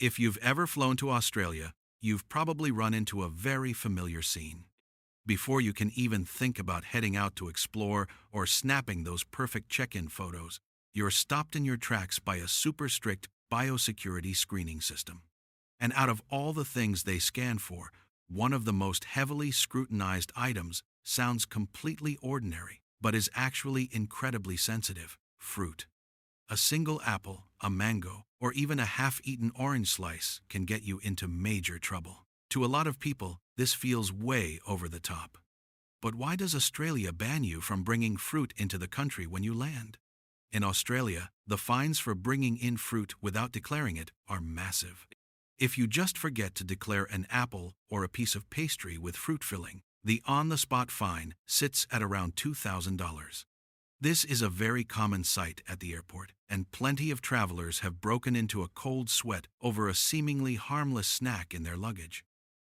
If you've ever flown to Australia, you've probably run into a very familiar scene. Before you can even think about heading out to explore or snapping those perfect check-in photos, you're stopped in your tracks by a super strict biosecurity screening system. And out of all the things they scan for, one of the most heavily scrutinized items sounds completely ordinary, but is actually incredibly sensitive: fruit. A single apple, a mango, or even a half-eaten orange slice can get you into major trouble. To a lot of people, this feels way over the top. But why does Australia ban you from bringing fruit into the country when you land? In Australia, the fines for bringing in fruit without declaring it are massive. If you just forget to declare an apple or a piece of pastry with fruit filling, the on-the-spot fine sits at around $2,000. This is a very common sight at the airport, and plenty of travelers have broken into a cold sweat over a seemingly harmless snack in their luggage.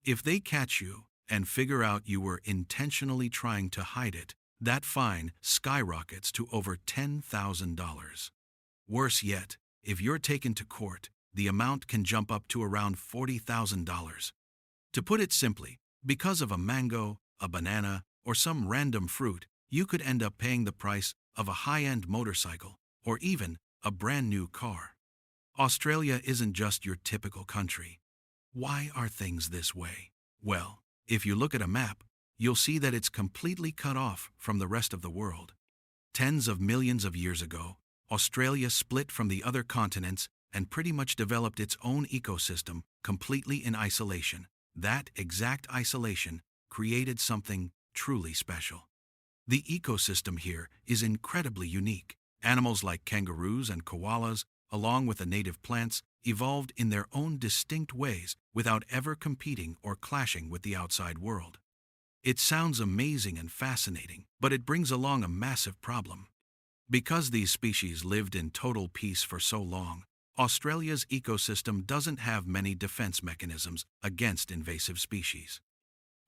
If they catch you and figure out you were intentionally trying to hide it, that fine skyrockets to over $10,000. Worse yet, if you're taken to court, the amount can jump up to around $40,000. To put it simply, because of a mango, a banana, or some random fruit, you could end up paying the price of a high-end motorcycle or even a brand new car. Australia isn't just your typical country. Why are things this way? Well, if you look at a map, you'll see that it's completely cut off from the rest of the world. Tens of millions of years ago, Australia split from the other continents and pretty much developed its own ecosystem completely in isolation. That exact isolation created something truly special. The ecosystem here is incredibly unique. Animals like kangaroos and koalas, along with the native plants, evolved in their own distinct ways without ever competing or clashing with the outside world. It sounds amazing and fascinating, but it brings along a massive problem. Because these species lived in total peace for so long, Australia's ecosystem doesn't have many defense mechanisms against invasive species.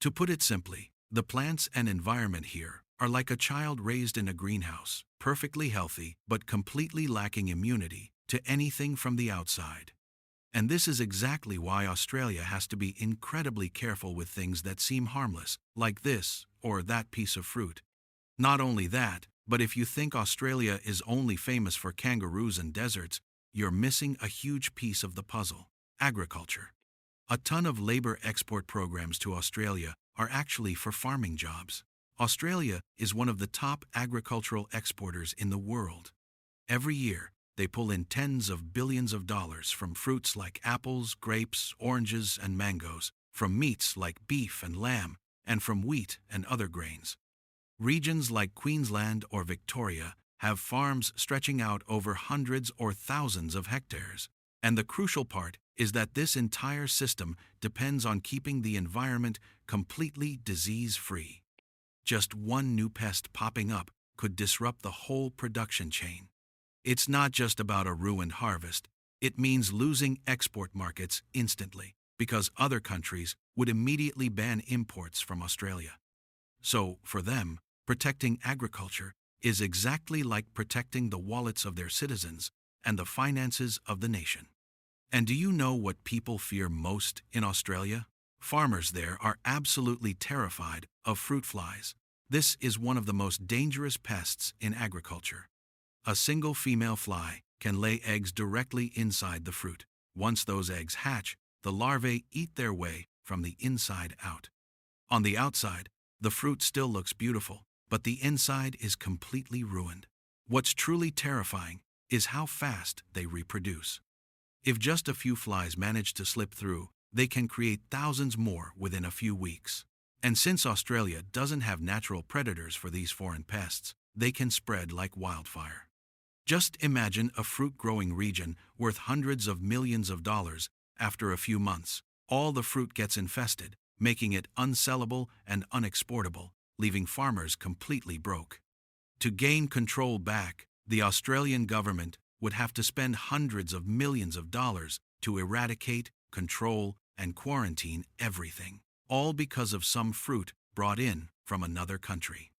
To put it simply, the plants and environment here are like a child raised in a greenhouse, perfectly healthy but completely lacking immunity to anything from the outside. And this is exactly why Australia has to be incredibly careful with things that seem harmless, like this or that piece of fruit. Not only that, but if you think Australia is only famous for kangaroos and deserts, you're missing a huge piece of the puzzle: agriculture. A ton of labor export programs to Australia are actually for farming jobs. Australia is one of the top agricultural exporters in the world. Every year, they pull in tens of billions of dollars from fruits like apples, grapes, oranges, and mangoes, from meats like beef and lamb, and from wheat and other grains. Regions like Queensland or Victoria have farms stretching out over hundreds or thousands of hectares. And the crucial part is that this entire system depends on keeping the environment completely disease-free. Just one new pest popping up could disrupt the whole production chain. It's not just about a ruined harvest. It means losing export markets instantly, because other countries would immediately ban imports from Australia. So, for them, protecting agriculture is exactly like protecting the wallets of their citizens and the finances of the nation. And do you know what people fear most in Australia? Farmers there are absolutely terrified of fruit flies. This is one of the most dangerous pests in agriculture. A single female fly can lay eggs directly inside the fruit. Once those eggs hatch, the larvae eat their way from the inside out. On the outside, the fruit still looks beautiful, but the inside is completely ruined. What's truly terrifying is how fast they reproduce. If just a few flies manage to slip through, they can create thousands more within a few weeks. And since Australia doesn't have natural predators for these foreign pests, they can spread like wildfire. Just imagine a fruit-growing region worth hundreds of millions of dollars. After a few months, all the fruit gets infested, making it unsellable and unexportable, leaving farmers completely broke. To gain control back, the Australian government would have to spend hundreds of millions of dollars to eradicate, control, and quarantine everything, all because of some fruit brought in from another country.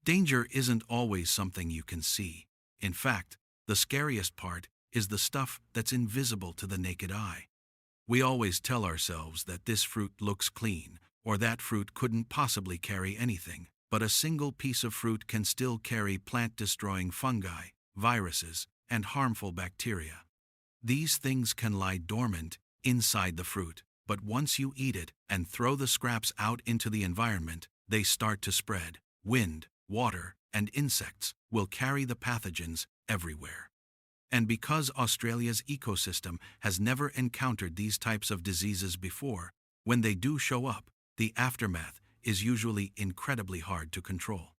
Danger isn't always something you can see. In fact, the scariest part is the stuff that's invisible to the naked eye. We always tell ourselves that this fruit looks clean, or that fruit couldn't possibly carry anything, but a single piece of fruit can still carry plant-destroying fungi, viruses, and harmful bacteria. These things can lie dormant inside the fruit, but once you eat it and throw the scraps out into the environment, they start to spread. Wind, water, and insects will carry the pathogens everywhere. And because Australia's ecosystem has never encountered these types of diseases before, when they do show up, the aftermath is usually incredibly hard to control.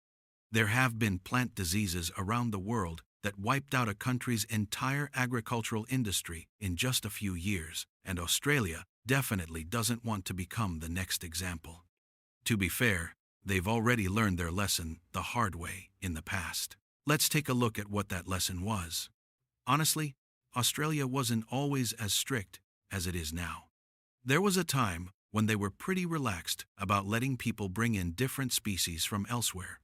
There have been plant diseases around the world that wiped out a country's entire agricultural industry in just a few years, and Australia definitely doesn't want to become the next example. To be fair, they've already learned their lesson the hard way in the past. Let's take a look at what that lesson was. Honestly, Australia wasn't always as strict as it is now. There was a time when they were pretty relaxed about letting people bring in different species from elsewhere.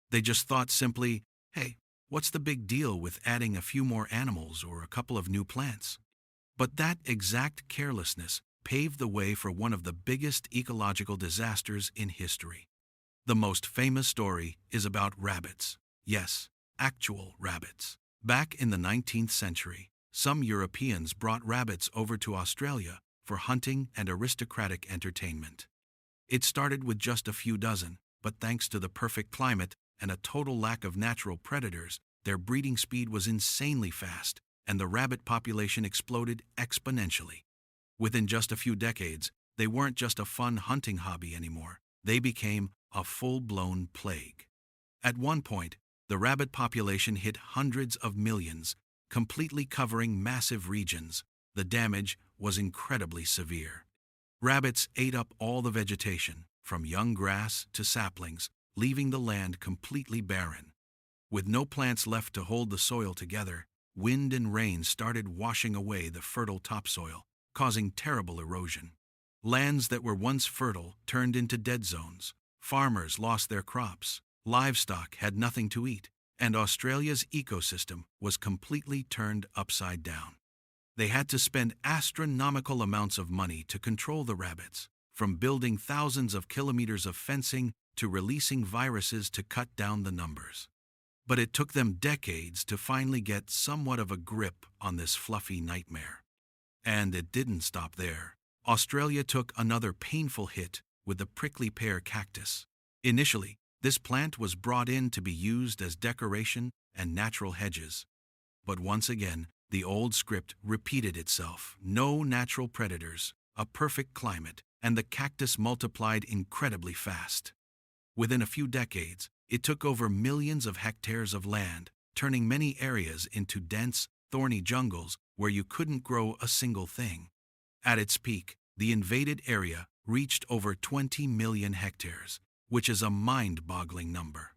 They just thought simply, hey, what's the big deal with adding a few more animals or a couple of new plants? But that exact carelessness paved the way for one of the biggest ecological disasters in history. The most famous story is about rabbits. Yes, actual rabbits. Back in the 19th century, some Europeans brought rabbits over to Australia for hunting and aristocratic entertainment. It started with just a few dozen, but thanks to the perfect climate and a total lack of natural predators, their breeding speed was insanely fast, and the rabbit population exploded exponentially. Within just a few decades, they weren't just a fun hunting hobby anymore. They became a full-blown plague. At one point, the rabbit population hit hundreds of millions, completely covering massive regions. The damage was incredibly severe. Rabbits ate up all the vegetation, from young grass to saplings, leaving the land completely barren. With no plants left to hold the soil together, wind and rain started washing away the fertile topsoil, causing terrible erosion. Lands that were once fertile turned into dead zones. Farmers lost their crops. Livestock had nothing to eat, and Australia's ecosystem was completely turned upside down. They had to spend astronomical amounts of money to control the rabbits, from building thousands of kilometers of fencing to releasing viruses to cut down the numbers. But it took them decades to finally get somewhat of a grip on this fluffy nightmare. And it didn't stop there. Australia took another painful hit with the prickly pear cactus. Initially, this plant was brought in to be used as decoration and natural hedges. But once again, the old script repeated itself. No natural predators, a perfect climate, and the cactus multiplied incredibly fast. Within a few decades, it took over millions of hectares of land, turning many areas into dense, thorny jungles where you couldn't grow a single thing. At its peak, the invaded area reached over 20 million hectares, which is a mind-boggling number.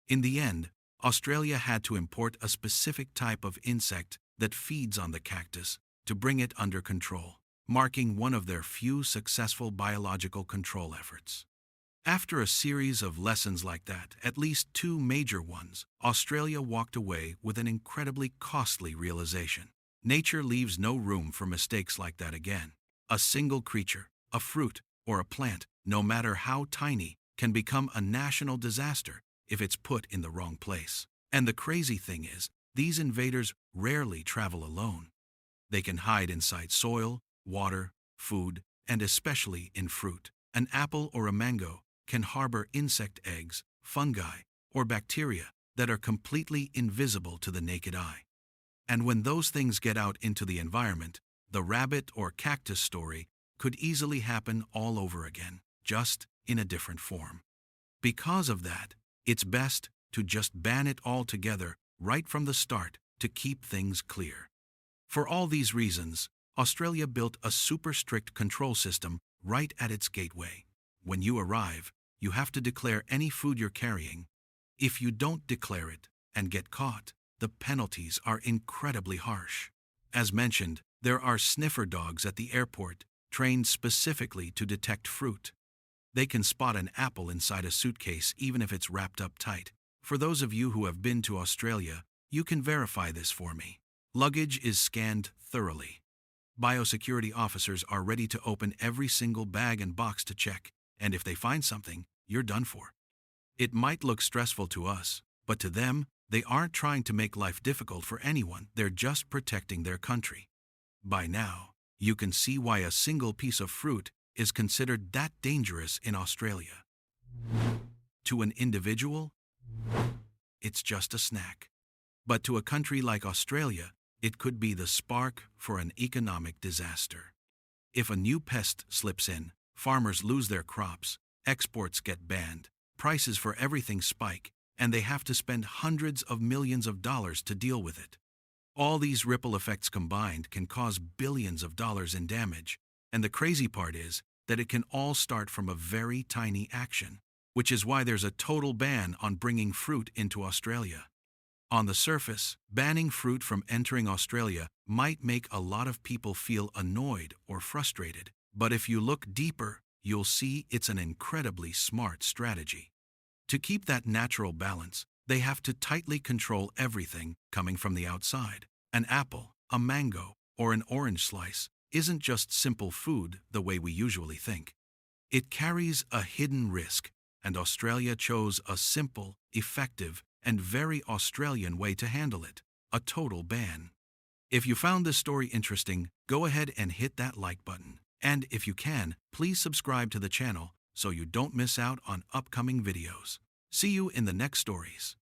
In the end, Australia had to import a specific type of insect that feeds on the cactus to bring it under control, marking one of their few successful biological control efforts. After a series of lessons like that, at least two major ones, Australia walked away with an incredibly costly realization. Nature leaves no room for mistakes like that again. A single creature, a fruit, or a plant, no matter how tiny, can become a national disaster if it's put in the wrong place. And the crazy thing is, these invaders rarely travel alone. They can hide inside soil, water, food, and especially in fruit. An apple or a mango can harbor insect eggs, fungi, or bacteria that are completely invisible to the naked eye. And when those things get out into the environment, the rabbit or cactus story could easily happen all over again, just in a different form. Because of that, it's best to just ban it altogether right from the start to keep things clear. For all these reasons, Australia built a super strict control system right at its gateway. When you arrive, you have to declare any food you're carrying. If you don't declare it and get caught, the penalties are incredibly harsh. As mentioned, there are sniffer dogs at the airport trained specifically to detect fruit. They can spot an apple inside a suitcase even if it's wrapped up tight. For those of you who have been to Australia, you can verify this for me. Luggage is scanned thoroughly. Biosecurity officers are ready to open every single bag and box to check, and if they find something, you're done for. It might look stressful to us, but to them, they aren't trying to make life difficult for anyone, they're just protecting their country. By now, you can see why a single piece of fruit is considered that dangerous in Australia. To an individual, it's just a snack. But to a country like Australia, it could be the spark for an economic disaster. If a new pest slips in, farmers lose their crops, exports get banned, prices for everything spike, and they have to spend hundreds of millions of dollars to deal with it. All these ripple effects combined can cause billions of dollars in damage, and the crazy part is that it can all start from a very tiny action, which is why there's a total ban on bringing fruit into Australia. On the surface, banning fruit from entering Australia might make a lot of people feel annoyed or frustrated, but if you look deeper, you'll see it's an incredibly smart strategy. To keep that natural balance, they have to tightly control everything coming from the outside. An apple, a mango, or an orange slice isn't just simple food the way we usually think. It carries a hidden risk, and Australia chose a simple, effective, and very Australian way to handle it: a total ban. If you found this story interesting, go ahead and hit that like button. And if you can, please subscribe to the channel so you don't miss out on upcoming videos. See you in the next stories.